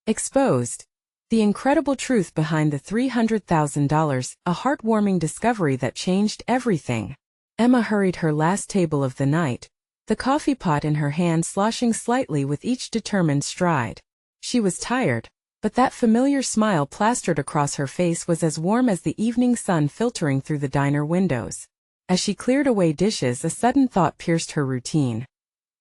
Exposed. The incredible truth behind the $300,000, a heartwarming discovery that changed everything. Emma hurried her last table of the night, the coffee pot in her hand sloshing slightly with each determined stride. She was tired, but that familiar smile plastered across her face was as warm as the evening sun filtering through the diner windows. As she cleared away dishes, a sudden thought pierced her routine.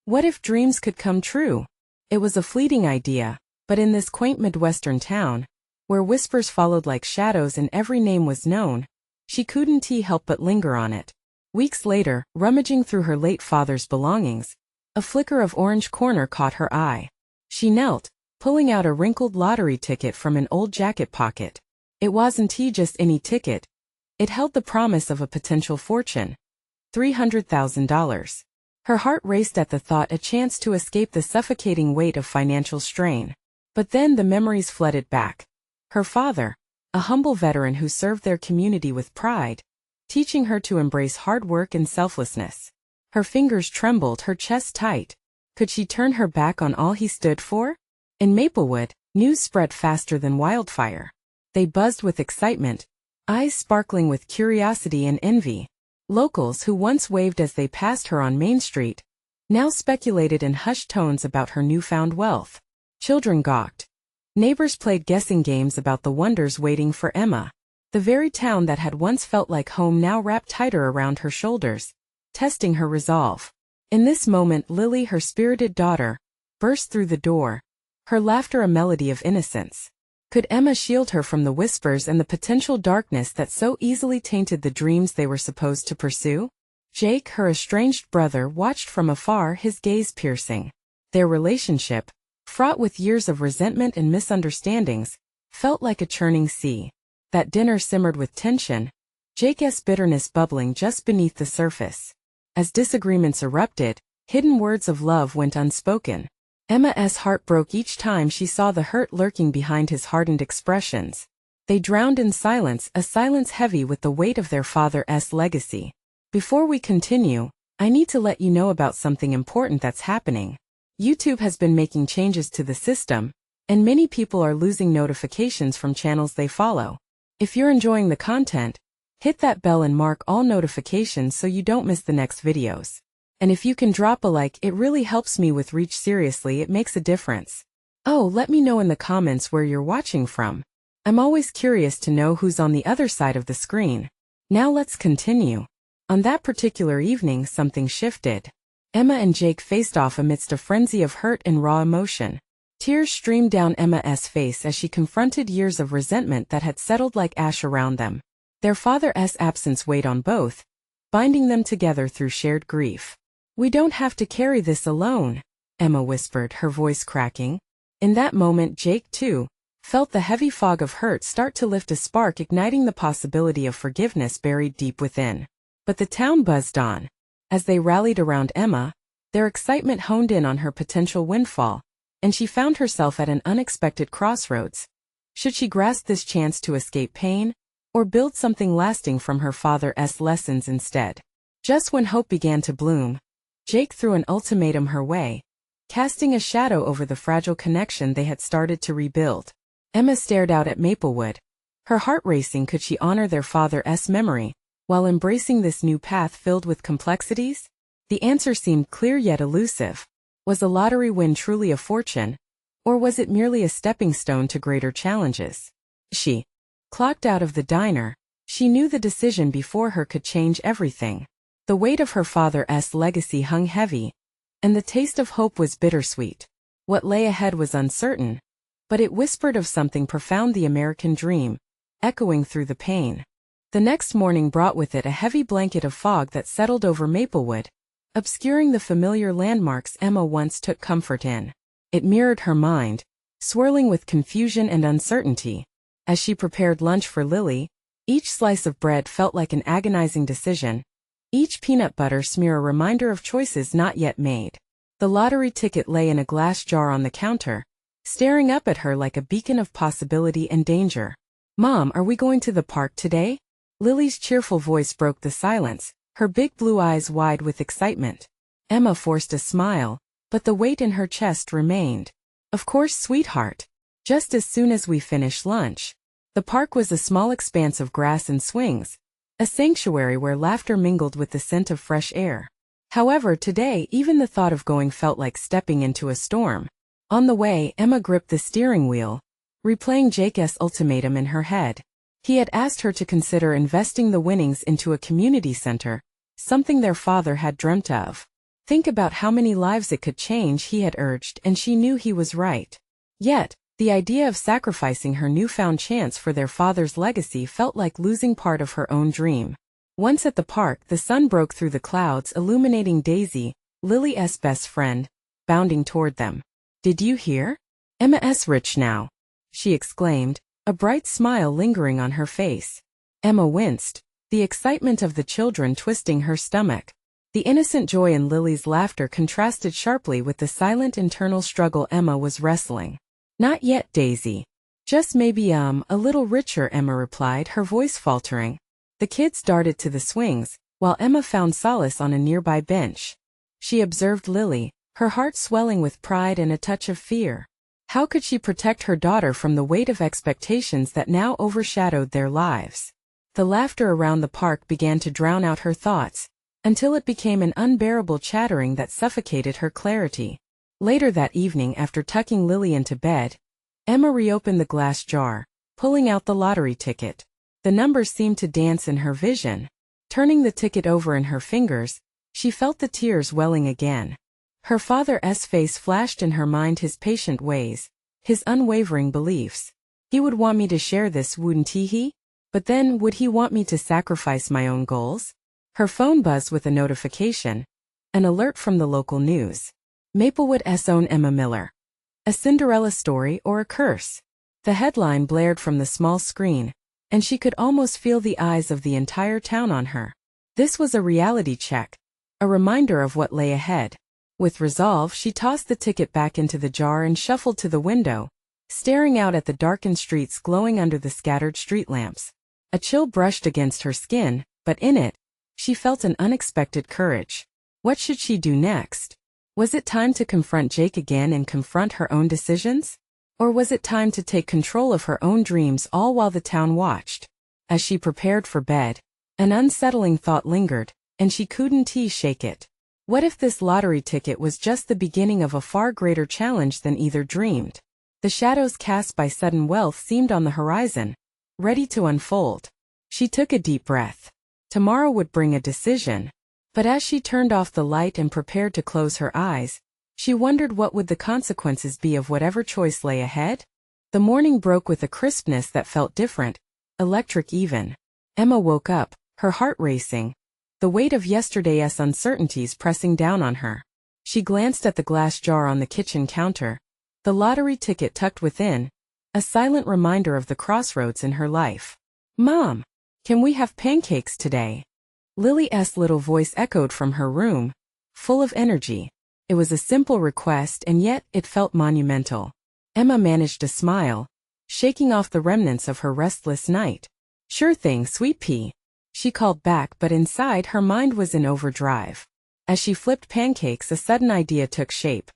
What if dreams could come true? It was a fleeting idea, but in this quaint Midwestern town, where whispers followed like shadows and every name was known, she couldn't help but linger on it. Weeks later, rummaging through her late father's belongings, a flicker of orange corner caught her eye. She knelt, pulling out a wrinkled lottery ticket from an old jacket pocket. It wasn't just any ticket. It held the promise of a potential fortune. $300,000. Her heart raced at the thought, a chance to escape the suffocating weight of financial strain. But then the memories flooded back. Her father, a humble veteran who served their community with pride, teaching her to embrace hard work and selflessness. Her fingers trembled, her chest tight. Could she turn her back on all he stood for? In Maplewood, news spread faster than wildfire. They buzzed with excitement, eyes sparkling with curiosity and envy. Locals who once waved as they passed her on Main Street now speculated in hushed tones about her newfound wealth. Children gawked. Neighbors played guessing games about the wonders waiting for Emma. The very town that had once felt like home now wrapped tighter around her shoulders, testing her resolve. In this moment, Lily, her spirited daughter, burst through the door, her laughter a melody of innocence. Could Emma shield her from the whispers and the potential darkness that so easily tainted the dreams they were supposed to pursue? Jake, her estranged brother, watched from afar, his gaze piercing. Their relationship, fraught with years of resentment and misunderstandings, felt like a churning sea. That dinner simmered with tension, Jake's bitterness bubbling just beneath the surface. As disagreements erupted, hidden words of love went unspoken. Emma's heart broke each time she saw the hurt lurking behind his hardened expressions. They drowned in silence, a silence heavy with the weight of their father's legacy. Before we continue, I need to let you know about something important that's happening. YouTube has been making changes to the system, and many people are losing notifications from channels they follow. If you're enjoying the content, hit that bell and mark all notifications so you don't miss the next videos. And if you can drop a like, it really helps me with reach. Seriously, it makes a difference. Oh, let me know in the comments where you're watching from. I'm always curious to know who's on the other side of the screen. Now let's continue. On that particular evening, something shifted. Emma and Jake faced off amidst a frenzy of hurt and raw emotion. Tears streamed down Emma's face as she confronted years of resentment that had settled like ash around them. Their father's absence weighed on both, binding them together through shared grief. "We don't have to carry this alone," Emma whispered, her voice cracking. In that moment, Jake, too, felt the heavy fog of hurt start to lift, a spark igniting the possibility of forgiveness buried deep within. But the town buzzed on. As they rallied around Emma, their excitement honed in on her potential windfall, and she found herself at an unexpected crossroads. Should she grasp this chance to escape pain, or build something lasting from her father's lessons instead? Just when hope began to bloom, Jake threw an ultimatum her way, casting a shadow over the fragile connection they had started to rebuild. Emma stared out at Maplewood, her heart racing. Could she honor their father's memory while embracing this new path filled with complexities? The answer seemed clear yet elusive. Was a lottery win truly a fortune, or was it merely a stepping stone to greater challenges? She clocked out of the diner. She knew the decision before her could change everything. The weight of her father's legacy hung heavy, and the taste of hope was bittersweet. What lay ahead was uncertain, but it whispered of something profound, the American dream, echoing through the pain. The next morning brought with it a heavy blanket of fog that settled over Maplewood, obscuring the familiar landmarks Emma once took comfort in. It mirrored her mind, swirling with confusion and uncertainty. As she prepared lunch for Lily, each slice of bread felt like an agonizing decision, each peanut butter smear a reminder of choices not yet made. The lottery ticket lay in a glass jar on the counter, staring up at her like a beacon of possibility and danger. "Mom, are we going to the park today?" Lily's cheerful voice broke the silence, her big blue eyes wide with excitement. Emma forced a smile, but the weight in her chest remained. "Of course, sweetheart. just as soon as we finished lunch. The park was a small expanse of grass and swings, a sanctuary where laughter mingled with the scent of fresh air. However, today even the thought of going felt like stepping into a storm. On the way, Emma gripped the steering wheel, replaying Jake's ultimatum in her head. He had asked her to consider investing the winnings into a community center, something their father had dreamt of. Think about how many lives it could change, he had urged, and she knew he was right. Yet, the idea of sacrificing her newfound chance for their father's legacy felt like losing part of her own dream. Once at the park, the sun broke through the clouds, illuminating Daisy, Lily's best friend, bounding toward them. "Did you hear? Emma's rich now," she exclaimed, a bright smile lingering on her face. Emma winced, the excitement of the children twisting her stomach. The innocent joy in Lily's laughter contrasted sharply with the silent internal struggle Emma was wrestling. "Not yet, Daisy. Just maybe a little richer," Emma replied, her voice faltering. The kids darted to the swings, while Emma found solace on a nearby bench. She observed Lily, her heart swelling with pride and a touch of fear. How could she protect her daughter from the weight of expectations that now overshadowed their lives? The laughter around the park began to drown out her thoughts, until it became an unbearable chattering that suffocated her clarity. Later that evening, after tucking Lily into bed, Emma reopened the glass jar, pulling out the lottery ticket. The numbers seemed to dance in her vision. Turning the ticket over in her fingers, she felt the tears welling again. Her father's face flashed in her mind, his patient ways, his unwavering beliefs. He would want me to share this, wouldn't he? But then, would he want me to sacrifice my own goals? Her phone buzzed with a notification, an alert from the local news. Maplewood's own Emma Miller. A Cinderella story or a curse? The headline blared from the small screen, and she could almost feel the eyes of the entire town on her. This was a reality check, a reminder of what lay ahead. With resolve, she tossed the ticket back into the jar and shuffled to the window, staring out at the darkened streets glowing under the scattered street lamps. A chill brushed against her skin, but in it, she felt an unexpected courage. What should she do next? Was it time to confront Jake again and confront her own decisions? Or was it time to take control of her own dreams, all while the town watched? As she prepared for bed, an unsettling thought lingered, and she couldn't shake it. What if this lottery ticket was just the beginning of a far greater challenge than either dreamed? The shadows cast by sudden wealth seemed on the horizon, ready to unfold. She took a deep breath. Tomorrow would bring a decision. But as she turned off the light and prepared to close her eyes, she wondered what would the consequences be of whatever choice lay ahead. The morning broke with a crispness that felt different, electric even. Emma woke up, her heart racing, the weight of yesterday's uncertainties pressing down on her. She glanced at the glass jar on the kitchen counter, the lottery ticket tucked within, a silent reminder of the crossroads in her life. "Mom, can we have pancakes today?" Lily's little voice echoed from her room, full of energy. It was a simple request, and yet it felt monumental. Emma managed a smile, shaking off the remnants of her restless night. "Sure thing, sweet pea," she called back, but inside her mind was in overdrive. As she flipped pancakes, a sudden idea took shape.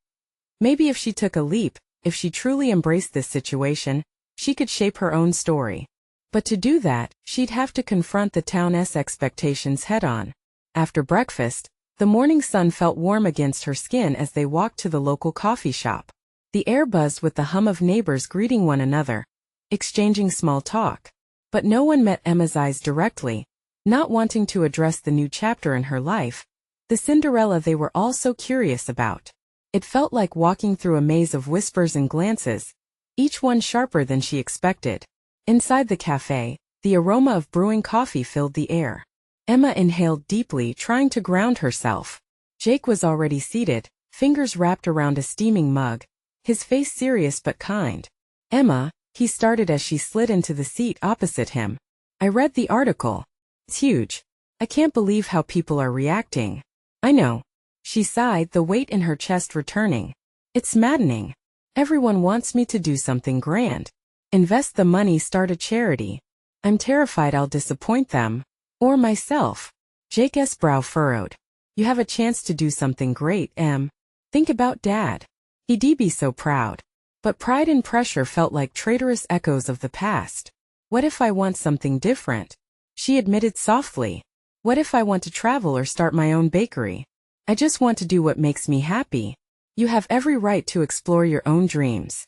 Maybe if she took a leap, if she truly embraced this situation, she could shape her own story. But to do that, she'd have to confront the town's expectations head-on. After breakfast, the morning sun felt warm against her skin as they walked to the local coffee shop. The air buzzed with the hum of neighbors greeting one another, exchanging small talk. But no one met Emma's eyes directly, not wanting to address the new chapter in her life, the Cinderella they were all so curious about. It felt like walking through a maze of whispers and glances, each one sharper than she expected. Inside the cafe, the aroma of brewing coffee filled the air. Emma inhaled deeply, trying to ground herself. Jake was already seated, fingers wrapped around a steaming mug, his face serious but kind. "Emma," he started as she slid into the seat opposite him. "I read the article. It's huge. I can't believe how people are reacting." "I know." She sighed, the weight in her chest returning. "It's maddening. Everyone wants me to do something grand. Invest the money, start a charity. I'm terrified I'll disappoint them. Or myself." Jake's brow furrowed. "You have a chance to do something great, Em. Think about Dad. He'd be so proud." But pride and pressure felt like traitorous echoes of the past. What if I want something different? She admitted softly. What if I want to travel or start my own bakery? I just want to do what makes me happy. You have every right to explore your own dreams.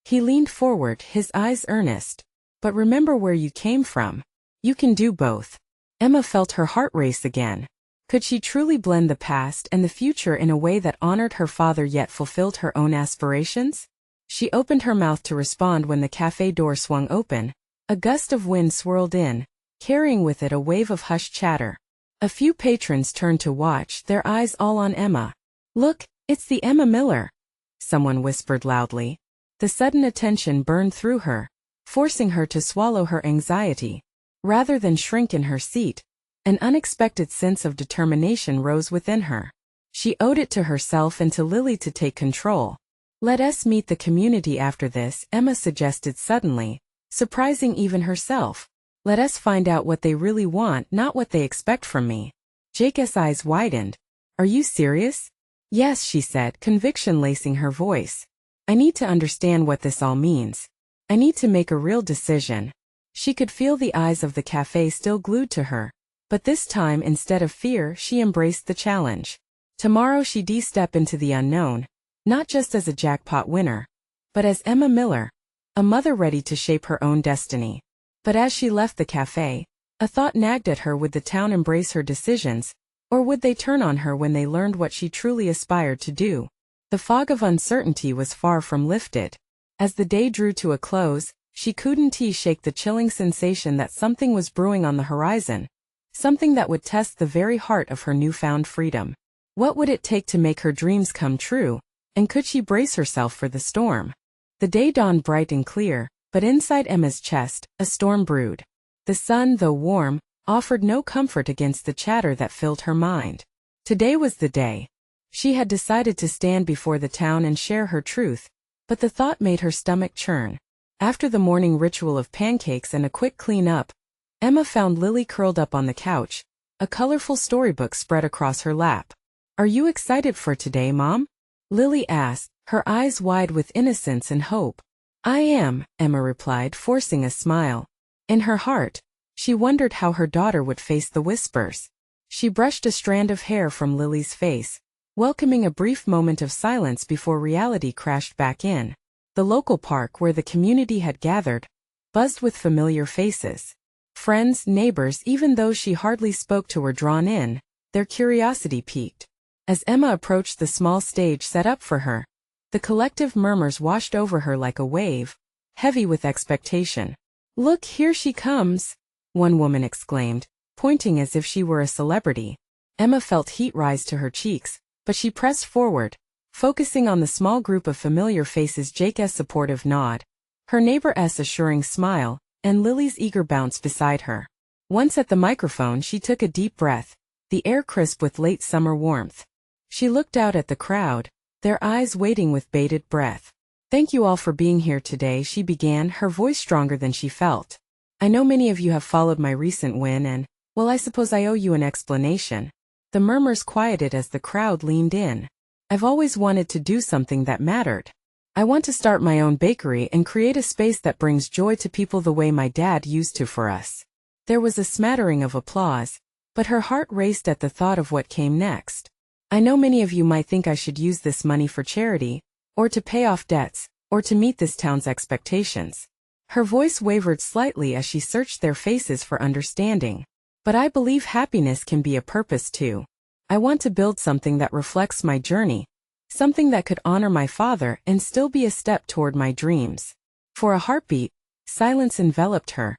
He leaned forward, his eyes earnest. But remember where you came from. You can do both. Emma felt her heart race again. Could she truly blend the past and the future in a way that honored her father yet fulfilled her own aspirations? She opened her mouth to respond when the cafe door swung open. A gust of wind swirled in, carrying with it a wave of hushed chatter. A few patrons turned to watch, their eyes all on Emma. Look, it's the Emma Miller, someone whispered loudly. The sudden attention burned through her, forcing her to swallow her anxiety. Rather than shrink in her seat, an unexpected sense of determination rose within her. She owed it to herself and to Lily to take control. Let us meet the community after this, Emma suggested suddenly, surprising even herself. Let us find out what they really want, not what they expect from me. Jake's eyes widened. Are you serious? Yes, she said, conviction lacing her voice. I need to understand what this all means. I need to make a real decision. She could feel the eyes of the cafe still glued to her, but this time instead of fear she embraced the challenge. Tomorrow she'd step into the unknown, not just as a jackpot winner, but as Emma Miller, a mother ready to shape her own destiny. But as she left the cafe, a thought nagged at her: would the town embrace her decisions, or would they turn on her when they learned what she truly aspired to do? The fog of uncertainty was far from lifted. As the day drew to a close, she couldn't shake the chilling sensation that something was brewing on the horizon, something that would test the very heart of her newfound freedom. What would it take to make her dreams come true, and could she brace herself for the storm? The day dawned bright and clear, but inside Emma's chest, a storm brewed. The sun, though warm, offered no comfort against the chatter that filled her mind. Today was the day. She had decided to stand before the town and share her truth, but the thought made her stomach churn. After the morning ritual of pancakes and a quick clean-up, Emma found Lily curled up on the couch, a colorful storybook spread across her lap. Are you excited for today, Mom? Lily asked, her eyes wide with innocence and hope. I am, Emma replied, forcing a smile. In her heart, she wondered how her daughter would face the whispers. She brushed a strand of hair from Lily's face, welcoming a brief moment of silence before reality crashed back in. The local park where the community had gathered buzzed with familiar faces. Friends, neighbors, even those she hardly spoke to were drawn in, their curiosity piqued. As Emma approached the small stage set up for her, the collective murmurs washed over her like a wave, heavy with expectation. Look, here she comes, one woman exclaimed, pointing as if she were a celebrity. Emma felt heat rise to her cheeks, but she pressed forward, focusing on the small group of familiar faces: Jake's supportive nod, her neighbor's assuring smile, and Lily's eager bounce beside her. Once at the microphone, she took a deep breath, the air crisp with late summer warmth. She looked out at the crowd, their eyes waiting with bated breath. Thank you all for being here today, she began, her voice stronger than she felt. I know many of you have followed my recent win and, well, I suppose I owe you an explanation. The murmurs quieted as the crowd leaned in. I've always wanted to do something that mattered. I want to start my own bakery and create a space that brings joy to people the way my dad used to for us. There was a smattering of applause, but her heart raced at the thought of what came next. I know many of you might think I should use this money for charity, or to pay off debts, or to meet this town's expectations. Her voice wavered slightly as she searched their faces for understanding. But I believe happiness can be a purpose too. I want to build something that reflects my journey, something that could honor my father and still be a step toward my dreams. For a heartbeat, silence enveloped her,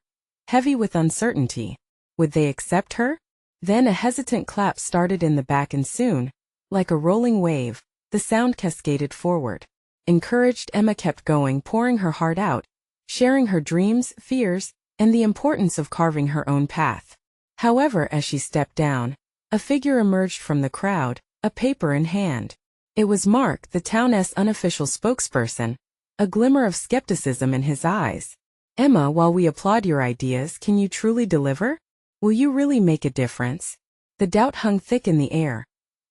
heavy with uncertainty. Would they accept her? Then a hesitant clap started in the back and soon, like a rolling wave, the sound cascaded forward. Encouraged, Emma kept going, pouring her heart out, sharing her dreams, fears, and the importance of carving her own path. However, as she stepped down, a figure emerged from the crowd, a paper in hand. It was Mark, the town's unofficial spokesperson, a glimmer of skepticism in his eyes. Emma, while we applaud your ideas, can you truly deliver? Will you really make a difference? The doubt hung thick in the air,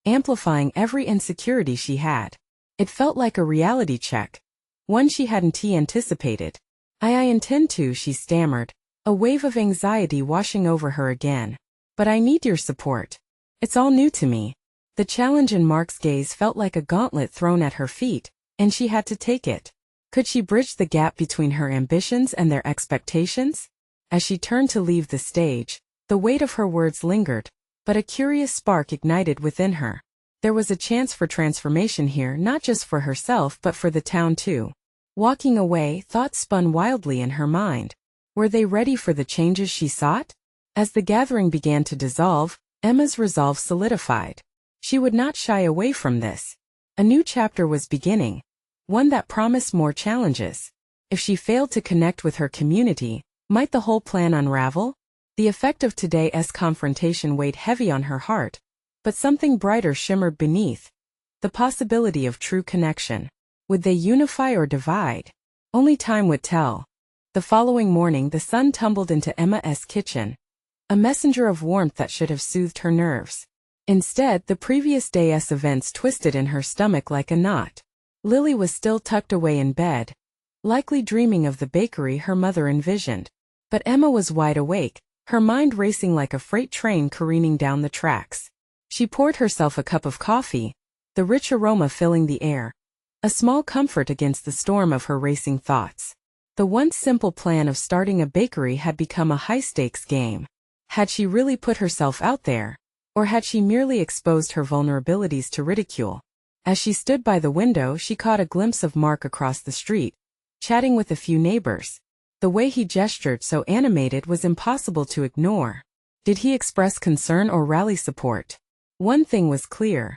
amplifying every insecurity she had. It felt like a reality check. one she hadn't anticipated. I intend to, she stammered, a wave of anxiety washing over her again. But I need your support. It's all new to me. The challenge in Mark's gaze felt like a gauntlet thrown at her feet, and she had to take it. Could she bridge the gap between her ambitions and their expectations? As she turned to leave the stage, the weight of her words lingered, but a curious spark ignited within her. There was a chance for transformation here, not just for herself but for the town too. Walking away, thoughts spun wildly in her mind. Were they ready for the changes she sought? As the gathering began to dissolve, Emma's resolve solidified. She would not shy away from this. A new chapter was beginning, one that promised more challenges. If she failed to connect with her community, might the whole plan unravel? The effect of today's confrontation weighed heavy on her heart, but something brighter shimmered beneath. The possibility of true connection. Would they unify or divide? Only time would tell. The following morning the sun tumbled into Emma's kitchen, a messenger of warmth that should have soothed her nerves. Instead, the previous day's events twisted in her stomach like a knot. Lily was still tucked away in bed, likely dreaming of the bakery her mother envisioned. But Emma was wide awake, her mind racing like a freight train careening down the tracks. She poured herself a cup of coffee, the rich aroma filling the air, a small comfort against the storm of her racing thoughts. The once simple plan of starting a bakery had become a high-stakes game. Had she really put herself out there? Or had she merely exposed her vulnerabilities to ridicule? As she stood by the window, she caught a glimpse of Mark across the street, chatting with a few neighbors. The way he gestured, so animated, was impossible to ignore. Did he express concern or rally support? One thing was clear.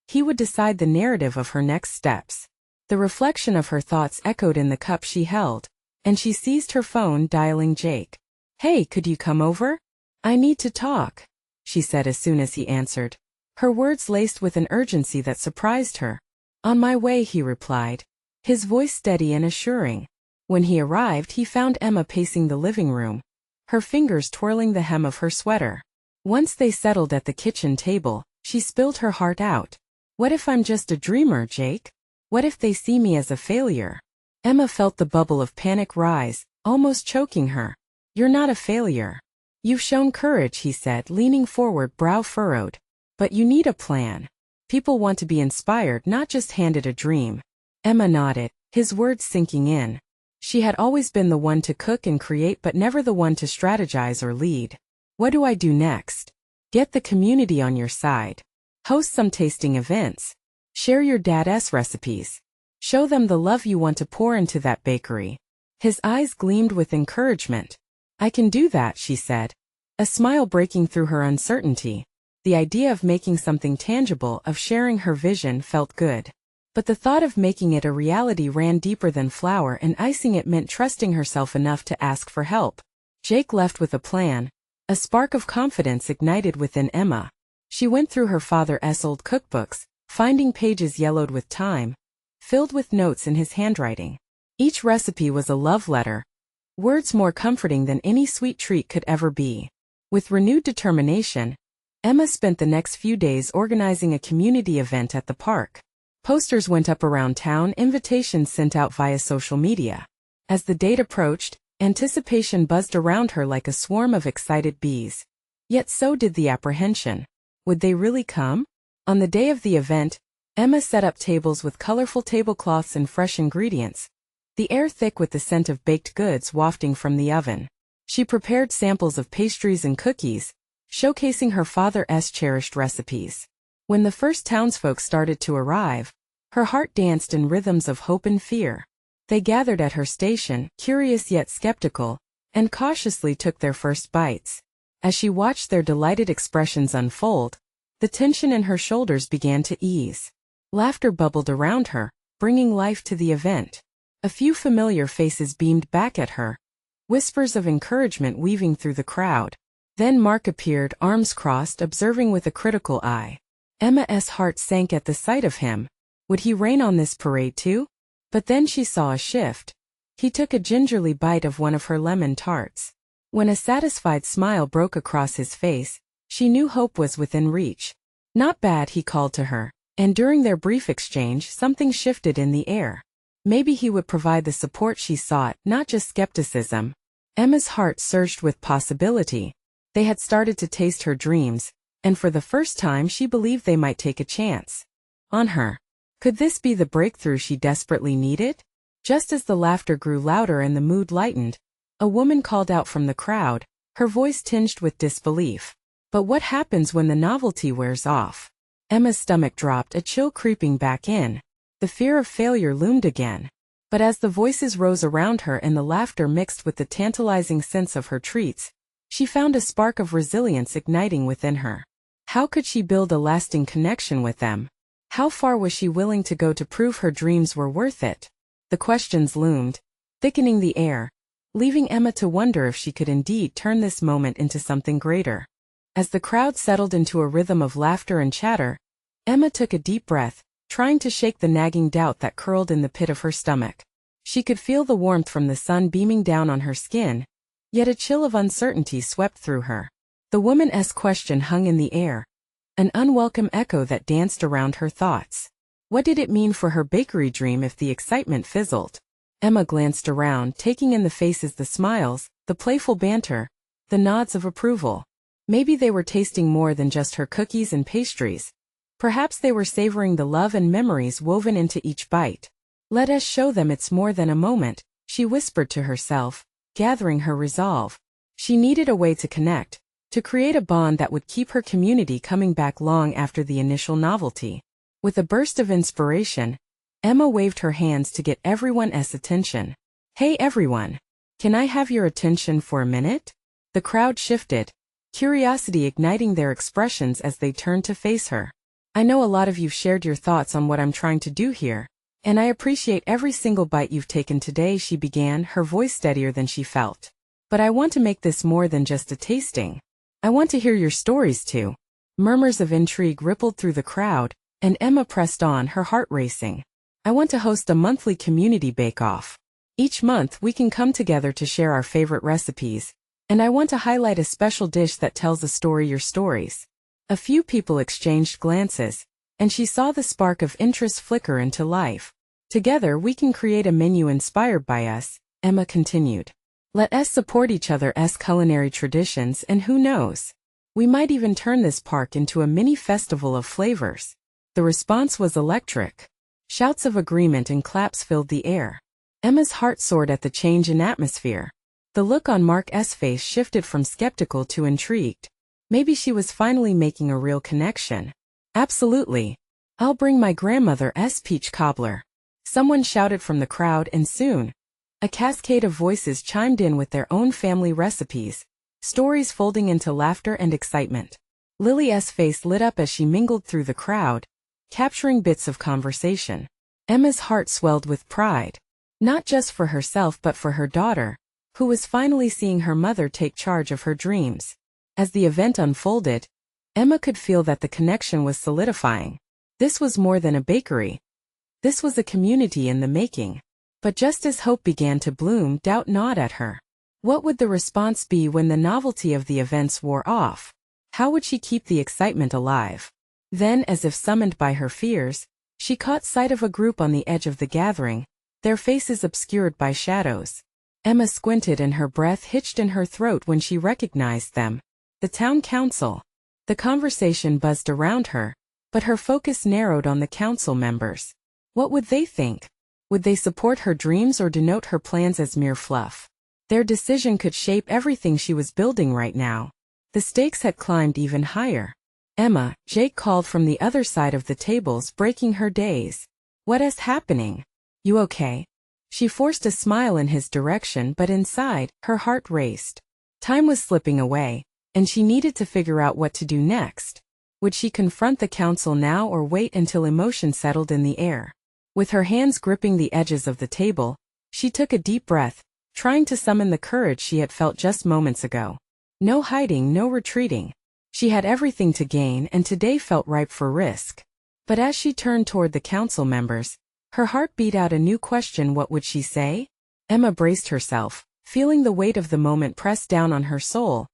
He would decide the narrative of her next steps. The reflection of her thoughts echoed in the cup she held, and she seized her phone, dialing Jake. "Hey, could you come over? I need to talk," she said as soon as he answered, her words laced with an urgency that surprised her. "On my way," he replied, his voice steady and assuring. When he arrived, he found Emma pacing the living room, her fingers twirling the hem of her sweater. Once they settled at the kitchen table, she spilled her heart out. "What if I'm just a dreamer, Jake? What if they see me as a failure?" Emma felt the bubble of panic rise, almost choking her. "You're not a failure. You've shown courage," he said, leaning forward, brow furrowed. "But you need a plan. People want to be inspired, not just handed a dream." Emma nodded, his words sinking in. She had always been the one to cook and create, but never the one to strategize or lead. "What do I do next?" "Get the community on your side. Host some tasting events. Share your dad's recipes. Show them the love you want to pour into that bakery." His eyes gleamed with encouragement. "I can do that," she said, a smile breaking through her uncertainty. The idea of making something tangible, of sharing her vision, felt good. But the thought of making it a reality ran deeper than flour and icing. It meant trusting herself enough to ask for help. Jake left with a plan. A spark of confidence ignited within Emma. She went through her father's old cookbooks, finding pages yellowed with time, filled with notes in his handwriting. Each recipe was a love letter, words more comforting than any sweet treat could ever be. With renewed determination, Emma spent the next few days organizing a community event at the park. Posters went up around town, invitations sent out via social media. As the date approached, anticipation buzzed around her like a swarm of excited bees. Yet so did the apprehension. Would they really come? On the day of the event, Emma set up tables with colorful tablecloths and fresh ingredients, the air thick with the scent of baked goods wafting from the oven. She prepared samples of pastries and cookies, showcasing her father's cherished recipes. When the first townsfolk started to arrive, her heart danced in rhythms of hope and fear. They gathered at her station, curious yet skeptical, and cautiously took their first bites. As she watched their delighted expressions unfold, the tension in her shoulders began to ease. Laughter bubbled around her, bringing life to the event. A few familiar faces beamed back at her, whispers of encouragement weaving through the crowd. Then Mark appeared, arms crossed, observing with a critical eye. Emma's heart sank at the sight of him. Would he rain on this parade too? But then she saw a shift. He took a gingerly bite of one of her lemon tarts. When a satisfied smile broke across his face, she knew hope was within reach. "Not bad," he called to her, and during their brief exchange something shifted in the air. Maybe he would provide the support she sought, not just skepticism. Emma's heart surged with possibility. They had started to taste her dreams, and for the first time she believed they might take a chance on her. Could this be the breakthrough she desperately needed? Just as the laughter grew louder and the mood lightened, a woman called out from the crowd, her voice tinged with disbelief. But what happens when the novelty wears off? Emma's stomach dropped, a chill creeping back in. The fear of failure loomed again. But as the voices rose around her and the laughter mixed with the tantalizing sense of her treats, she found a spark of resilience igniting within her. How could she build a lasting connection with them? How far was she willing to go to prove her dreams were worth it? The questions loomed, thickening the air, leaving Emma to wonder if she could indeed turn this moment into something greater. As the crowd settled into a rhythm of laughter and chatter, Emma took a deep breath, trying to shake the nagging doubt that curled in the pit of her stomach. She could feel the warmth from the sun beaming down on her skin, yet a chill of uncertainty swept through her. The woman's question hung in the air, an unwelcome echo that danced around her thoughts. What did it mean for her bakery dream if the excitement fizzled? Emma glanced around, taking in the faces, the smiles, the playful banter, the nods of approval. Maybe they were tasting more than just her cookies and pastries. Perhaps they were savoring the love and memories woven into each bite. Let us show them it's more than a moment, she whispered to herself, gathering her resolve. She needed a way to connect, to create a bond that would keep her community coming back long after the initial novelty. With a burst of inspiration, Emma waved her hands to get everyone's attention. Hey everyone! Can I have your attention for a minute? The crowd shifted, curiosity igniting their expressions as they turned to face her. I know a lot of you've shared your thoughts on what I'm trying to do here, and I appreciate every single bite you've taken today, she began, her voice steadier than she felt. But I want to make this more than just a tasting. I want to hear your stories too. Murmurs of intrigue rippled through the crowd, and Emma pressed on, her heart racing. I want to host a monthly community bake-off. Each month we can come together to share our favorite recipes, and I want to highlight a special dish that tells a story, your stories. A few people exchanged glances, and she saw the spark of interest flicker into life. Together we can create a menu inspired by us, Emma continued. Let us support each other's culinary traditions, and who knows? We might even turn this park into a mini festival of flavors. The response was electric. Shouts of agreement and claps filled the air. Emma's heart soared at the change in atmosphere. The look on Mark's face shifted from skeptical to intrigued. Maybe she was finally making a real connection. Absolutely. I'll bring my grandmother's peach cobbler. Someone shouted from the crowd, and soon, a cascade of voices chimed in with their own family recipes, stories folding into laughter and excitement. Lily's face lit up as she mingled through the crowd, capturing bits of conversation. Emma's heart swelled with pride, not just for herself but for her daughter, who was finally seeing her mother take charge of her dreams. As the event unfolded, Emma could feel that the connection was solidifying. This was more than a bakery. This was a community in the making. But just as hope began to bloom, doubt gnawed at her. What would the response be when the novelty of the events wore off? How would she keep the excitement alive? Then, as if summoned by her fears, she caught sight of a group on the edge of the gathering, their faces obscured by shadows. Emma squinted and her breath hitched in her throat when she recognized them. The town council. The conversation buzzed around her, but her focus narrowed on the council members. What would they think? Would they support her dreams or denote her plans as mere fluff? Their decision could shape everything she was building right now. The stakes had climbed even higher. Emma, Jake called from the other side of the tables, breaking her daze. What's happening? You okay? She forced a smile in his direction, but inside, her heart raced. Time was slipping away, and she needed to figure out what to do next. Would she confront the council now or wait until emotion settled in the air? With her hands gripping the edges of the table, she took a deep breath, trying to summon the courage she had felt just moments ago. No hiding, no retreating. She had everything to gain and today felt ripe for risk. But as she turned toward the council members, her heart beat out a new question. What would she say? Emma braced herself, feeling the weight of the moment press down on her soul,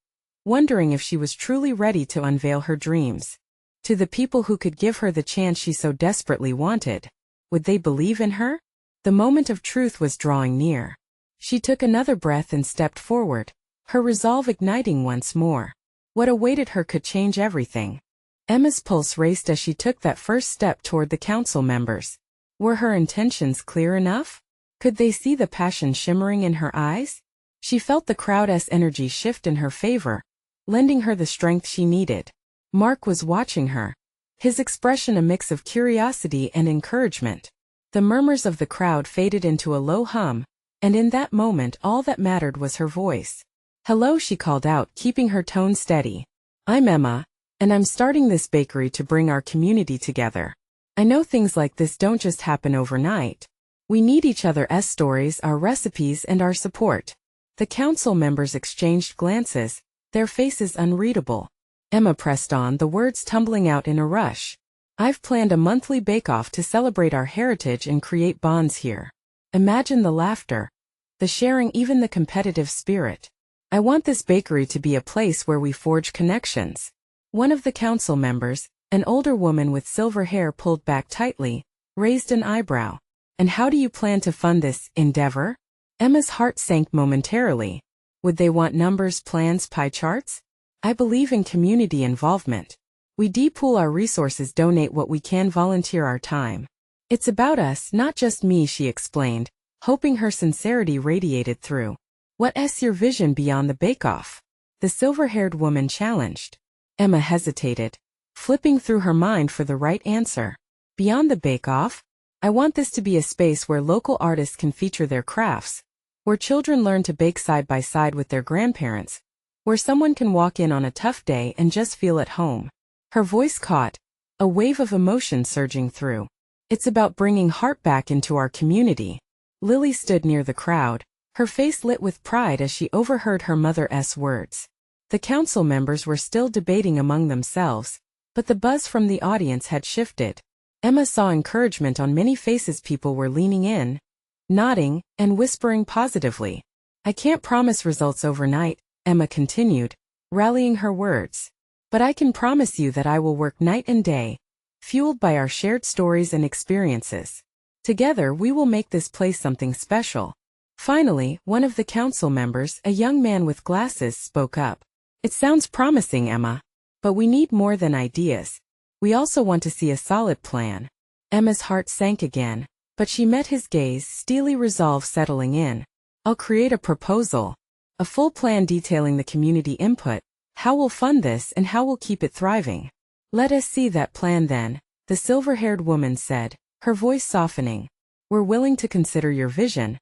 wondering if she was truly ready to unveil her dreams. To the people who could give her the chance she so desperately wanted. Would they believe in her? The moment of truth was drawing near. She took another breath and stepped forward, her resolve igniting once more. What awaited her could change everything. Emma's pulse raced as she took that first step toward the council members. Were her intentions clear enough? Could they see the passion shimmering in her eyes? She felt the crowd's energy shift in her favor, lending her the strength she needed. Mark was watching her, his expression a mix of curiosity and encouragement. The murmurs of the crowd faded into a low hum, and in that moment all that mattered was her voice. "Hello," she called out, keeping her tone steady. "I'm Emma, and I'm starting this bakery to bring our community together. I know things like this don't just happen overnight. We need each other's stories, our recipes, and our support." The council members exchanged glances, their faces unreadable. Emma pressed on, the words tumbling out in a rush. "I've planned a monthly bake-off to celebrate our heritage and create bonds here. Imagine the laughter, the sharing, even the competitive spirit. I want this bakery to be a place where we forge connections." One of the council members, an older woman with silver hair pulled back tightly, raised an eyebrow. "And how do you plan to fund this endeavor?" Emma's heart sank momentarily. Would they want numbers, plans, pie charts? "I believe in community involvement. We depool our resources, donate what we can, volunteer our time. It's about us, not just me," she explained, hoping her sincerity radiated through. "What's your vision beyond the bake-off?" the silver-haired woman challenged. Emma hesitated, flipping through her mind for the right answer. "Beyond the bake-off? I want this to be a space where local artists can feature their crafts, where children learn to bake side by side with their grandparents, where someone can walk in on a tough day and just feel at home." Her voice caught, a wave of emotion surging through. "It's about bringing heart back into our community." Lily stood near the crowd, her face lit with pride as she overheard her mother's words. The council members were still debating among themselves, but the buzz from the audience had shifted. Emma saw encouragement on many faces. People were leaning in, nodding, and whispering positively. "I can't promise results overnight," Emma continued, rallying her words. "But I can promise you that I will work night and day, fueled by our shared stories and experiences. Together we will make this place something special." Finally, one of the council members, a young man with glasses, spoke up. "It sounds promising, Emma. But we need more than ideas. We also want to see a solid plan." Emma's heart sank again, but she met his gaze, steely resolve settling in. "I'll create a proposal. A full plan detailing the community input, how we'll fund this, and how we'll keep it thriving." "Let us see that plan then," the silver-haired woman said, her voice softening. "We're willing to consider your vision,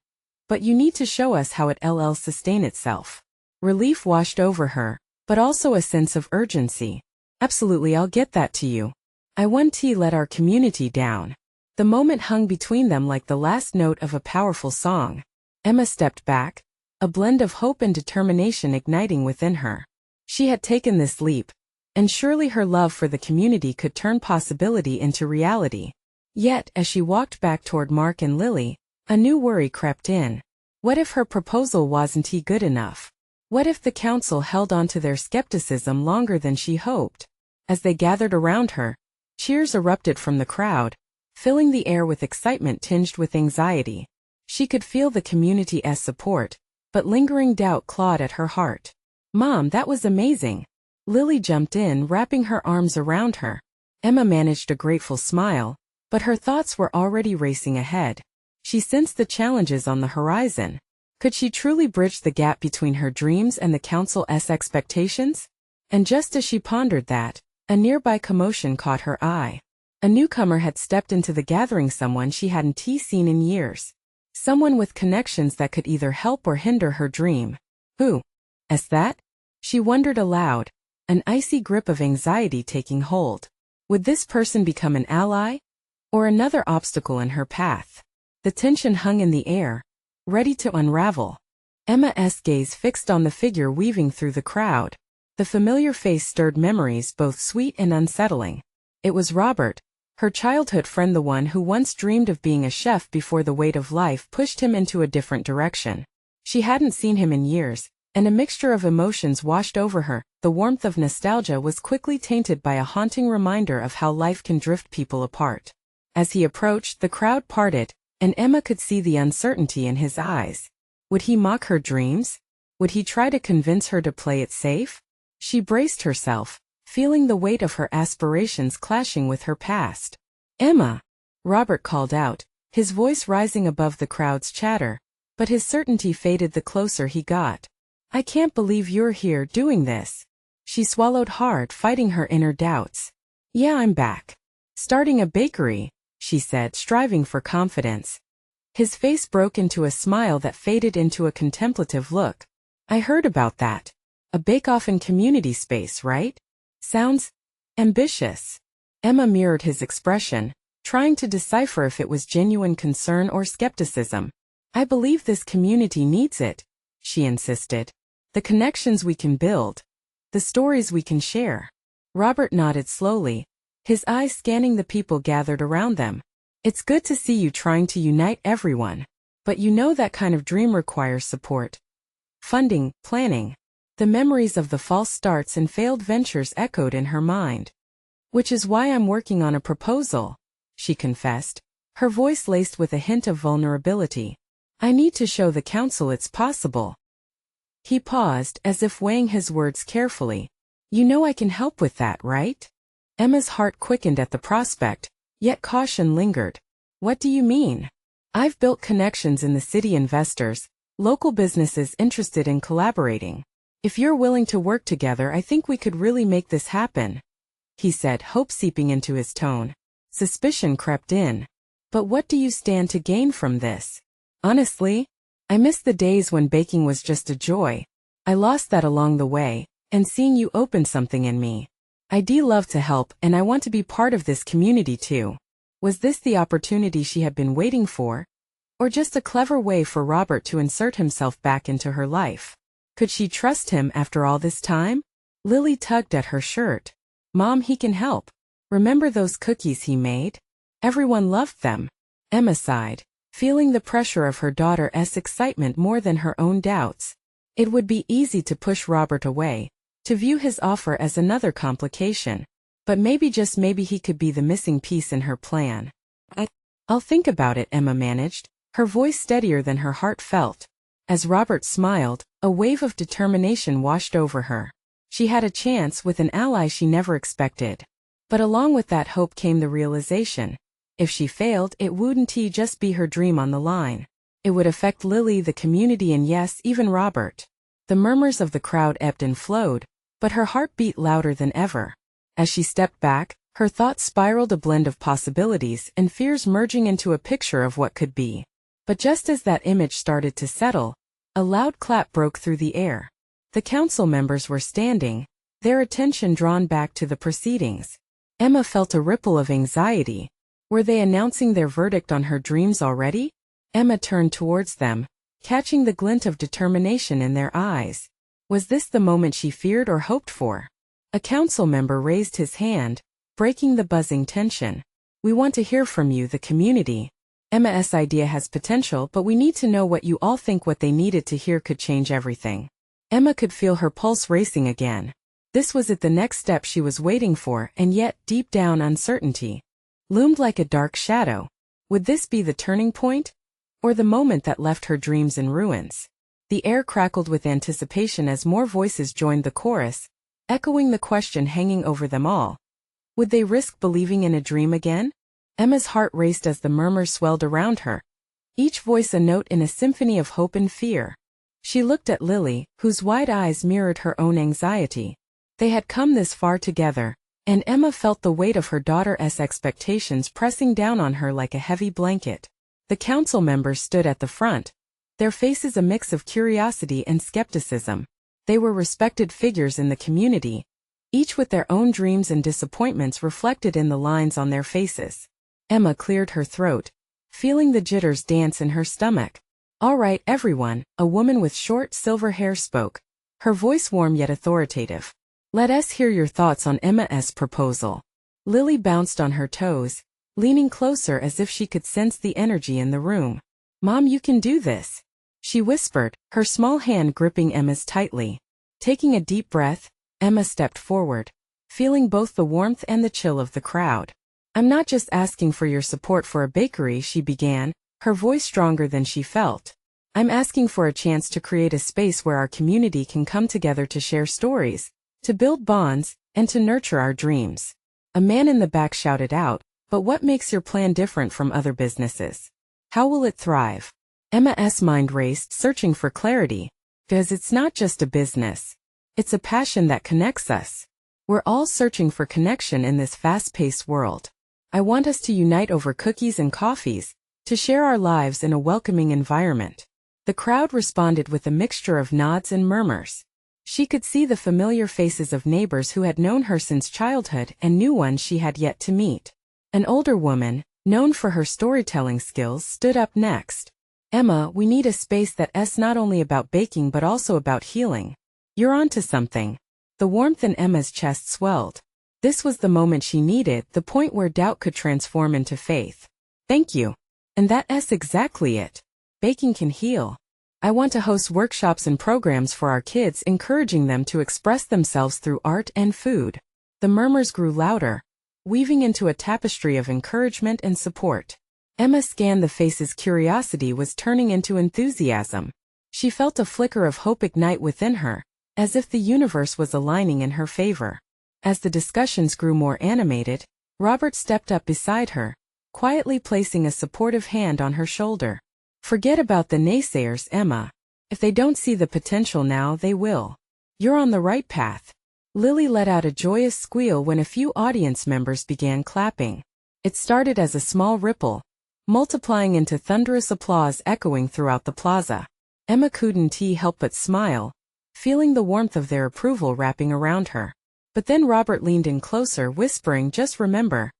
but you need to show us how it'll sustain itself." Relief washed over her, but also a sense of urgency. "Absolutely, I'll get that to you. I won't let our community down." The moment hung between them like the last note of a powerful song. Emma stepped back, a blend of hope and determination igniting within her. She had taken this leap, and surely her love for the community could turn possibility into reality. Yet, as she walked back toward Mark and Lily, a new worry crept in. What if her proposal wasn't good enough? What if the council held on to their skepticism longer than she hoped? As they gathered around her, cheers erupted from the crowd, filling the air with excitement tinged with anxiety. She could feel the community's support, but lingering doubt clawed at her heart. "Mom, that was amazing." Lily jumped in, wrapping her arms around her. Emma managed a grateful smile, but her thoughts were already racing ahead. She sensed the challenges on the horizon. Could she truly bridge the gap between her dreams and the council's expectations? And just as she pondered that, a nearby commotion caught her eye. A newcomer had stepped into the gathering, someone she hadn't seen in years. Someone with connections that could either help or hinder her dream. Who? As that? She wondered aloud, an icy grip of anxiety taking hold. Would this person become an ally? Or another obstacle in her path? The tension hung in the air, ready to unravel. Emma's gaze fixed on the figure weaving through the crowd. The familiar face stirred memories both sweet and unsettling. It was Robert, her childhood friend, the one who once dreamed of being a chef before the weight of life pushed him into a different direction. She hadn't seen him in years, and a mixture of emotions washed over her. The warmth of nostalgia was quickly tainted by a haunting reminder of how life can drift people apart. As he approached, the crowd parted, and Emma could see the uncertainty in his eyes. Would he mock her dreams? Would he try to convince her to play it safe? She braced herself, feeling the weight of her aspirations clashing with her past. "Emma!" Robert called out, his voice rising above the crowd's chatter, but his certainty faded the closer he got. "I can't believe you're here doing this." She swallowed hard, fighting her inner doubts. "Yeah, I'm back. Starting a bakery," she said, striving for confidence. His face broke into a smile that faded into a contemplative look. "I heard about that. A bake-off in community space, right? Sounds ambitious." Emma mirrored his expression, trying to decipher if it was genuine concern or skepticism. "I believe this community needs it," she insisted. "The connections we can build. The stories we can share." Robert nodded slowly, his eyes scanning the people gathered around them. "It's good to see you trying to unite everyone. But you know that kind of dream requires support. Funding, planning." The memories of the false starts and failed ventures echoed in her mind. "Which is why I'm working on a proposal," she confessed, her voice laced with a hint of vulnerability. "I need to show the council it's possible." He paused, as if weighing his words carefully. "You know I can help with that, right?" Emma's heart quickened at the prospect, yet caution lingered. "What do you mean?" "I've built connections in the city, investors, local businesses interested in collaborating. If you're willing to work together, I think we could really make this happen," he said, hope seeping into his tone. Suspicion crept in. "But what do you stand to gain from this?" "Honestly, I miss the days when baking was just a joy. I lost that along the way, and seeing you opened something in me. I'd love to help, and I want to be part of this community too." Was this the opportunity she had been waiting for? Or just a clever way for Robert to insert himself back into her life? Could she trust him after all this time? Lily tugged at her shirt. "Mom, he can help. Remember those cookies he made? Everyone loved them." Emma sighed, feeling the pressure of her daughter's excitement more than her own doubts. It would be easy to push Robert away, to view his offer as another complication. But maybe, just maybe, he could be the missing piece in her plan. I'll think about it," Emma managed, her voice steadier than her heart felt. As Robert smiled, a wave of determination washed over her. She had a chance with an ally she never expected. But along with that hope came the realization. If she failed, it wouldn't just be her dream on the line. It would affect Lily, the community, and yes, even Robert. The murmurs of the crowd ebbed and flowed, but her heart beat louder than ever. As she stepped back, her thoughts spiraled, a blend of possibilities and fears merging into a picture of what could be. But just as that image started to settle, a loud clap broke through the air. The council members were standing, their attention drawn back to the proceedings. Emma felt a ripple of anxiety. Were they announcing their verdict on her dreams already? Emma turned towards them, catching the glint of determination in their eyes. Was this the moment she feared or hoped for? A council member raised his hand, breaking the buzzing tension. "We want to hear from you, the community. Emma's idea has potential, but we need to know what you all think." What they needed to hear could change everything. Emma could feel her pulse racing again. This was it, the next step she was waiting for, and yet, deep down, uncertainty loomed like a dark shadow. Would this be the turning point? Or the moment that left her dreams in ruins? The air crackled with anticipation as more voices joined the chorus, echoing the question hanging over them all. Would they risk believing in a dream again? Emma's heart raced as the murmurs swelled around her, each voice a note in a symphony of hope and fear. She looked at Lily, whose wide eyes mirrored her own anxiety. They had come this far together, and Emma felt the weight of her daughter's expectations pressing down on her like a heavy blanket. The council members stood at the front, their faces a mix of curiosity and skepticism. They were respected figures in the community, each with their own dreams and disappointments reflected in the lines on their faces. Emma cleared her throat, feeling the jitters dance in her stomach. "All right, everyone," a woman with short silver hair spoke, her voice warm yet authoritative. "Let us hear your thoughts on Emma's proposal." Lily bounced on her toes, leaning closer as if she could sense the energy in the room. "Mom, you can do this," she whispered, her small hand gripping Emma's tightly. Taking a deep breath, Emma stepped forward, feeling both the warmth and the chill of the crowd. "I'm not just asking for your support for a bakery," she began, her voice stronger than she felt. I'm asking for a chance to create a space where our community can come together to share stories, to build bonds, and to nurture our dreams. A man in the back shouted out, but what makes your plan different from other businesses? How will it thrive? Emma's mind raced, searching for clarity. Because it's not just a business. It's a passion that connects us. We're all searching for connection in this fast-paced world. I want us to unite over cookies and coffees, to share our lives in a welcoming environment. The crowd responded with a mixture of nods and murmurs. She could see the familiar faces of neighbors who had known her since childhood and new ones she had yet to meet. An older woman, known for her storytelling skills, stood up next. Emma, we need a space that's not only about baking but also about healing. You're onto something. The warmth in Emma's chest swelled. This was the moment she needed, the point where doubt could transform into faith. Thank you. And that's exactly it. Baking can heal. I want to host workshops and programs for our kids, encouraging them to express themselves through art and food. The murmurs grew louder, weaving into a tapestry of encouragement and support. Emma scanned the faces. Curiosity was turning into enthusiasm. She felt a flicker of hope ignite within her, as if the universe was aligning in her favor. As the discussions grew more animated, Robert stepped up beside her, quietly placing a supportive hand on her shoulder. Forget about the naysayers, Emma. If they don't see the potential now, they will. You're on the right path. Lily let out a joyous squeal when a few audience members began clapping. It started as a small ripple, multiplying into thunderous applause echoing throughout the plaza. Emma couldn't help but smile, feeling the warmth of their approval wrapping around her. But then Robert leaned in closer, whispering, just remember,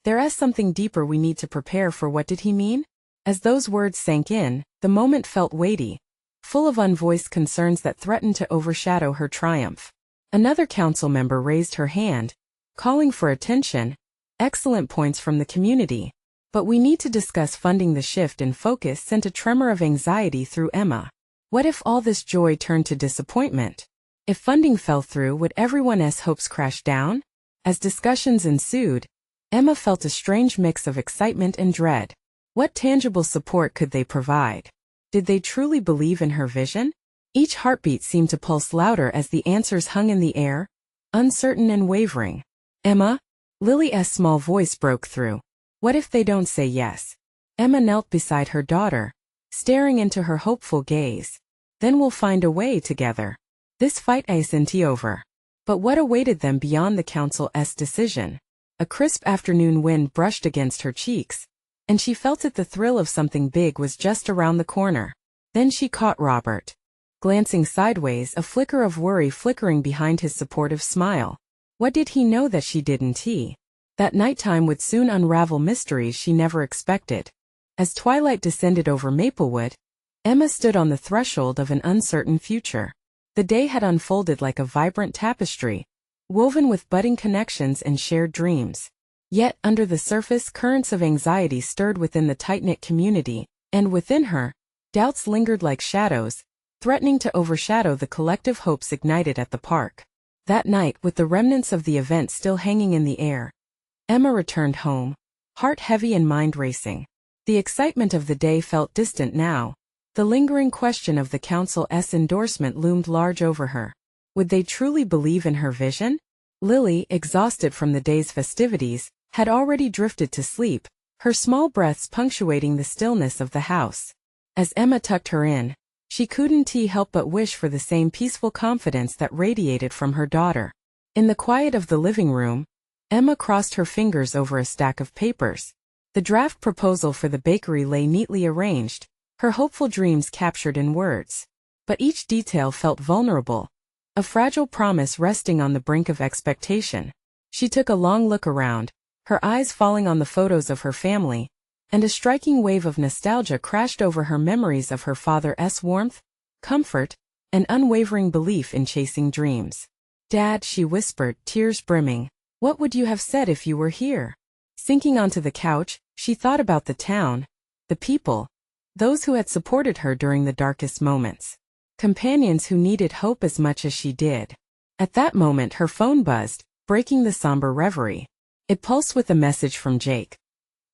there's something deeper we need to prepare for. What did he mean? As those words sank in, the moment felt weighty, full of unvoiced concerns that threatened to overshadow her triumph. Another council member raised her hand, calling for attention. Excellent points from the community. But we need to discuss funding. The shift in focus sent a tremor of anxiety through Emma. What if all this joy turned to disappointment? If funding fell through, would everyone's hopes crash down? As discussions ensued, Emma felt a strange mix of excitement and dread. What tangible support could they provide? Did they truly believe in her vision? Each heartbeat seemed to pulse louder as the answers hung in the air, uncertain and wavering. Emma? Lily's small voice broke through. What if they don't say yes? Emma knelt beside her daughter, staring into her hopeful gaze. Then we'll find a way together. This fight isn't over. But what awaited them beyond the council's decision? A crisp afternoon wind brushed against her cheeks, and she felt that the thrill of something big was just around the corner. Then she caught Robert, glancing sideways, a flicker of worry flickering behind his supportive smile. What did he know that she didn't? That nighttime would soon unravel mysteries she never expected. As twilight descended over Maplewood, Emma stood on the threshold of an uncertain future. The day had unfolded like a vibrant tapestry, woven with budding connections and shared dreams. Yet, under the surface, currents of anxiety stirred within the tight-knit community, and within her, doubts lingered like shadows, threatening to overshadow the collective hopes ignited at the park. That night, with the remnants of the event still hanging in the air, Emma returned home, heart heavy and mind racing. The excitement of the day felt distant now. The lingering question of the council's endorsement loomed large over her. Would they truly believe in her vision? Lily, exhausted from the day's festivities, had already drifted to sleep, her small breaths punctuating the stillness of the house. As Emma tucked her in, she couldn't help but wish for the same peaceful confidence that radiated from her daughter. In the quiet of the living room, Emma crossed her fingers over a stack of papers. The draft proposal for the bakery lay neatly arranged, her hopeful dreams captured in words. But each detail felt vulnerable, a fragile promise resting on the brink of expectation. She took a long look around, her eyes falling on the photos of her family, and a striking wave of nostalgia crashed over her. Memories of her father's warmth, comfort, and unwavering belief in chasing dreams. Dad, she whispered, tears brimming, what would you have said if you were here? Sinking onto the couch, she thought about the town, the people, those who had supported her during the darkest moments. Companions who needed hope as much as she did. At that moment her phone buzzed, breaking the somber reverie. It pulsed with a message from Jake.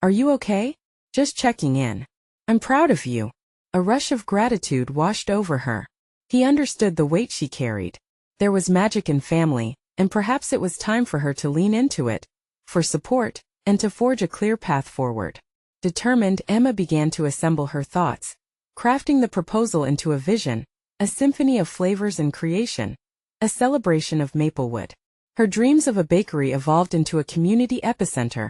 Are you okay? Just checking in. I'm proud of you. A rush of gratitude washed over her. He understood the weight she carried. There was magic in family, and perhaps it was time for her to lean into it, for support, and to forge a clear path forward. Determined, Emma began to assemble her thoughts, crafting the proposal into a vision, a symphony of flavors and creation, a celebration of Maplewood. Her dreams of a bakery evolved into a community epicenter,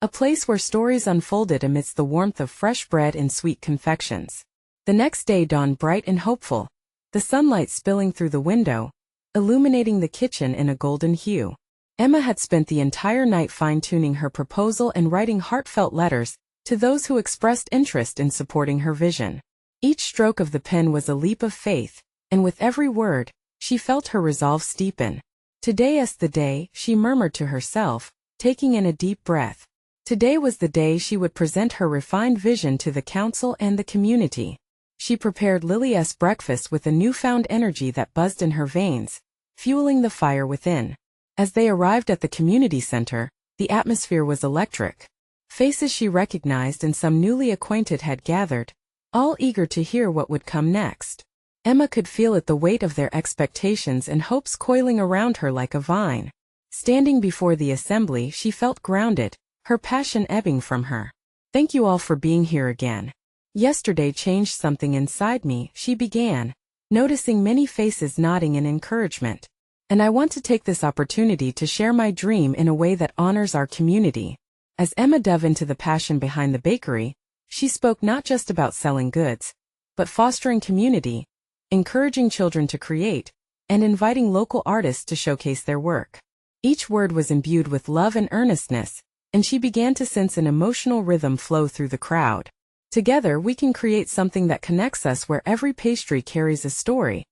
a place where stories unfolded amidst the warmth of fresh bread and sweet confections. The next day dawned bright and hopeful, the sunlight spilling through the window, illuminating the kitchen in a golden hue. Emma had spent the entire night fine-tuning her proposal and writing heartfelt letters to those who expressed interest in supporting her vision. Each stroke of the pen was a leap of faith, and with every word, she felt her resolve steepen. Today is the day, she murmured to herself, taking in a deep breath. Today was the day she would present her refined vision to the council and the community. She prepared Lily's breakfast with a newfound energy that buzzed in her veins, fueling the fire within. As they arrived at the community center, the atmosphere was electric. Faces she recognized and some newly acquainted had gathered, all eager to hear what would come next. Emma could feel it, the weight of their expectations and hopes coiling around her like a vine. Standing before the assembly, she felt grounded, her passion ebbing from her. Thank you all for being here again. Yesterday changed something inside me, she began, noticing many faces nodding in encouragement. And I want to take this opportunity to share my dream in a way that honors our community. As Emma dove into the passion behind the bakery, she spoke not just about selling goods, but fostering community, encouraging children to create, and inviting local artists to showcase their work. Each word was imbued with love and earnestness, and she began to sense an emotional rhythm flow through the crowd. Together we can create something that connects us, where every pastry carries a story.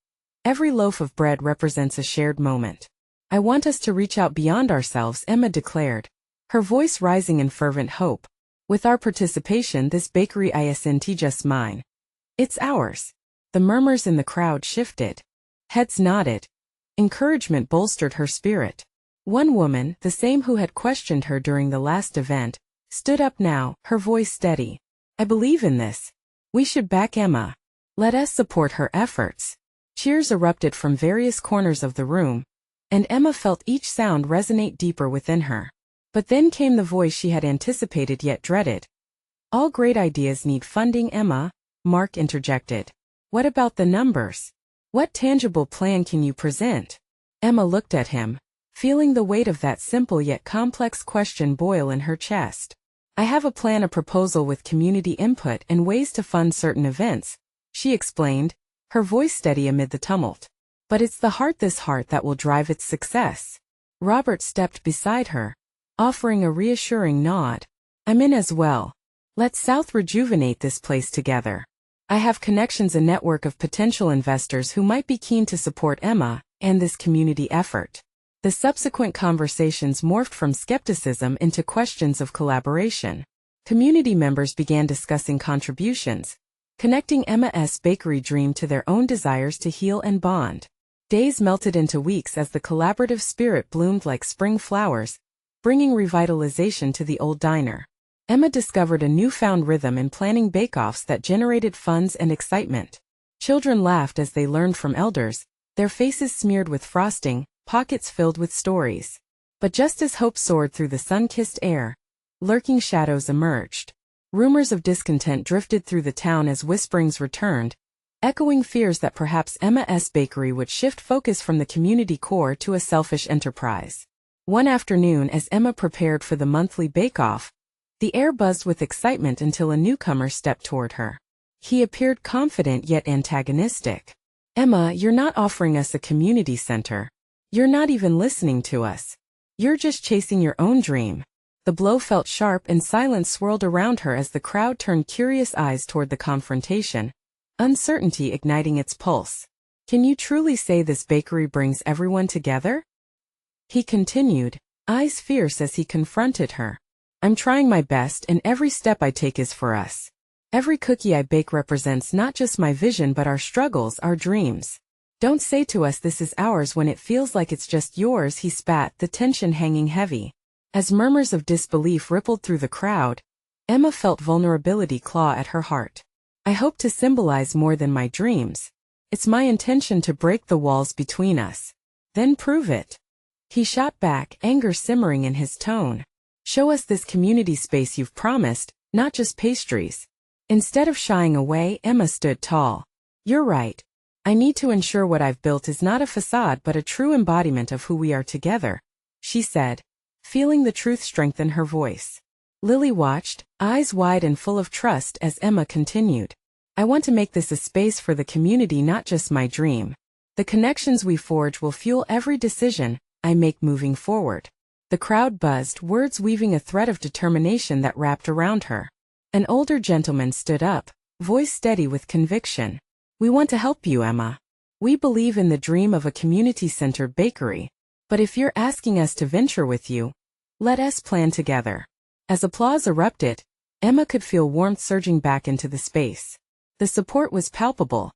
Every loaf of bread represents a shared moment. I want us to reach out beyond ourselves, Emma declared, her voice rising in fervent hope. With our participation, this bakery isn't just mine. It's ours. The murmurs in the crowd shifted. Heads nodded. Encouragement bolstered her spirit. One woman, the same who had questioned her during the last event, stood up now, her voice steady. I believe in this. We should back Emma. Let us support her efforts. Cheers erupted from various corners of the room, and Emma felt each sound resonate deeper within her. But then came the voice she had anticipated yet dreaded. All great ideas need funding, Emma, Mark interjected. What about the numbers? What tangible plan can you present? Emma looked at him, feeling the weight of that simple yet complex question boil in her chest. I have a plan, a proposal with community input and ways to fund certain events, she explained, her voice steady amid the tumult. But it's this heart that will drive its success. Robert stepped beside her, offering a reassuring nod. I'm in as well. Let's South rejuvenate this place together. I have connections, a network of potential investors who might be keen to support Emma and this community effort. The subsequent conversations morphed from skepticism into questions of collaboration. Community members began discussing contributions, connecting Emma's bakery dream to their own desires to heal and bond. Days melted into weeks as the collaborative spirit bloomed like spring flowers, bringing revitalization to the old diner. Emma discovered a newfound rhythm in planning bake-offs that generated funds and excitement. Children laughed as they learned from elders, their faces smeared with frosting, pockets filled with stories. But just as hope soared through the sun-kissed air, lurking shadows emerged. Rumors of discontent drifted through the town as whisperings returned, echoing fears that perhaps Emma's bakery would shift focus from the community core to a selfish enterprise. One afternoon, as Emma prepared for the monthly bake-off, the air buzzed with excitement until a newcomer stepped toward her. He appeared confident yet antagonistic. Emma, you're not offering us a community center. You're not even listening to us. You're just chasing your own dream. The blow felt sharp and silence swirled around her as the crowd turned curious eyes toward the confrontation, uncertainty igniting its pulse. Can you truly say this bakery brings everyone together? He continued, eyes fierce as he confronted her. I'm trying my best, and every step I take is for us. Every cookie I bake represents not just my vision but our struggles, our dreams. Don't say to us this is ours when it feels like it's just yours, he spat, the tension hanging heavy. As murmurs of disbelief rippled through the crowd, Emma felt vulnerability claw at her heart. I hope to symbolize more than my dreams. It's my intention to break the walls between us. Then prove it. He shot back, anger simmering in his tone. Show us this community space you've promised, not just pastries. Instead of shying away, Emma stood tall. You're right. I need to ensure what I've built is not a facade but a true embodiment of who we are together, she said, feeling the truth strengthen her voice. Lily watched, eyes wide and full of trust as Emma continued. I want to make this a space for the community, not just my dream. The connections we forge will fuel every decision I make moving forward. The crowd buzzed, words weaving a thread of determination that wrapped around her. An older gentleman stood up, voice steady with conviction. We want to help you, Emma. We believe in the dream of a community-centered bakery. But if you're asking us to venture with you, let us plan together. As applause erupted, Emma could feel warmth surging back into the space. The support was palpable.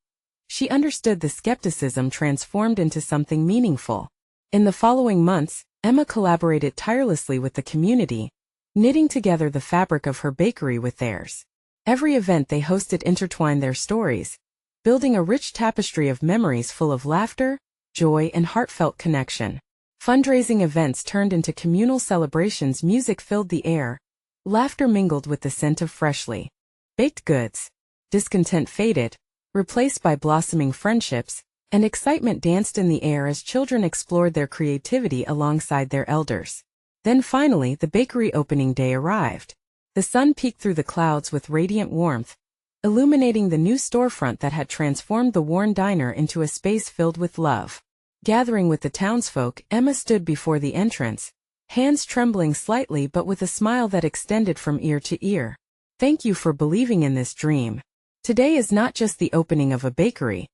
She understood the skepticism transformed into something meaningful. In the following months, Emma collaborated tirelessly with the community, knitting together the fabric of her bakery with theirs. Every event they hosted intertwined their stories, building a rich tapestry of memories full of laughter, joy, and heartfelt connection. Fundraising events turned into communal celebrations, music filled the air, laughter mingled with the scent of freshly baked goods. Discontent faded, replaced by blossoming friendships, and excitement danced in the air as children explored their creativity alongside their elders. Then finally, the bakery opening day arrived. The sun peeked through the clouds with radiant warmth, illuminating the new storefront that had transformed the worn diner into a space filled with love. Gathering with the townsfolk, Emma stood before the entrance, hands trembling slightly but with a smile that extended from ear to ear. Thank you for believing in this dream. Today is not just the opening of a bakery.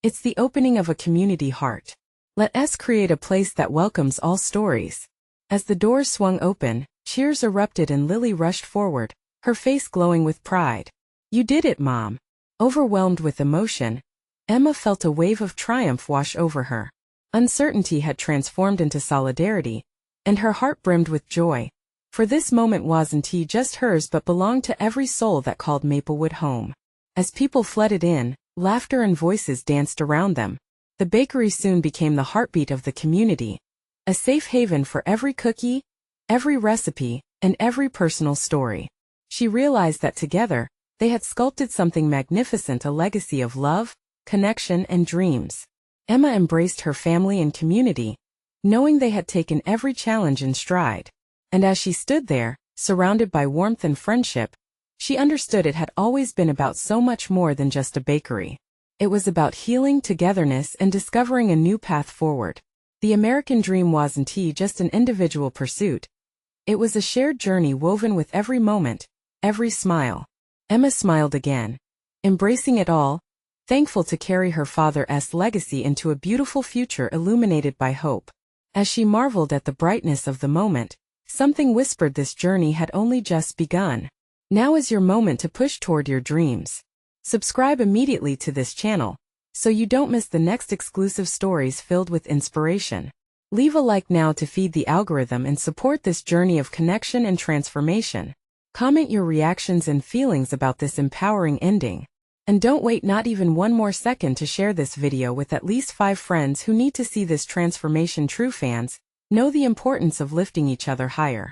It's the opening of a community heart. Let us create a place that welcomes all stories. As the doors swung open, cheers erupted and Lily rushed forward, her face glowing with pride. You did it, Mom. Overwhelmed with emotion, Emma felt a wave of triumph wash over her. Uncertainty had transformed into solidarity, and her heart brimmed with joy. For this moment wasn't just hers but belonged to every soul that called Maplewood home. As people flooded in, laughter and voices danced around them. The bakery soon became the heartbeat of the community, a safe haven for every cookie, every recipe, and every personal story. She realized that together, they had sculpted something magnificent, a legacy of love, connection, and dreams. Emma embraced her family and community, knowing they had taken every challenge in stride. And as she stood there, surrounded by warmth and friendship, she understood it had always been about so much more than just a bakery. It was about healing, togetherness, and discovering a new path forward. The American dream wasn't just an individual pursuit. It was a shared journey woven with every moment, every smile. Emma smiled again, embracing it all, thankful to carry her father's legacy into a beautiful future illuminated by hope. As she marveled at the brightness of the moment, something whispered this journey had only just begun. Now is your moment to push toward your dreams. Subscribe immediately to this channel, so you don't miss the next exclusive stories filled with inspiration. Leave a like now to feed the algorithm and support this journey of connection and transformation. Comment your reactions and feelings about this empowering ending. And don't wait not even one more second to share this video with at least 5 friends who need to see this transformation. True fans know the importance of lifting each other higher.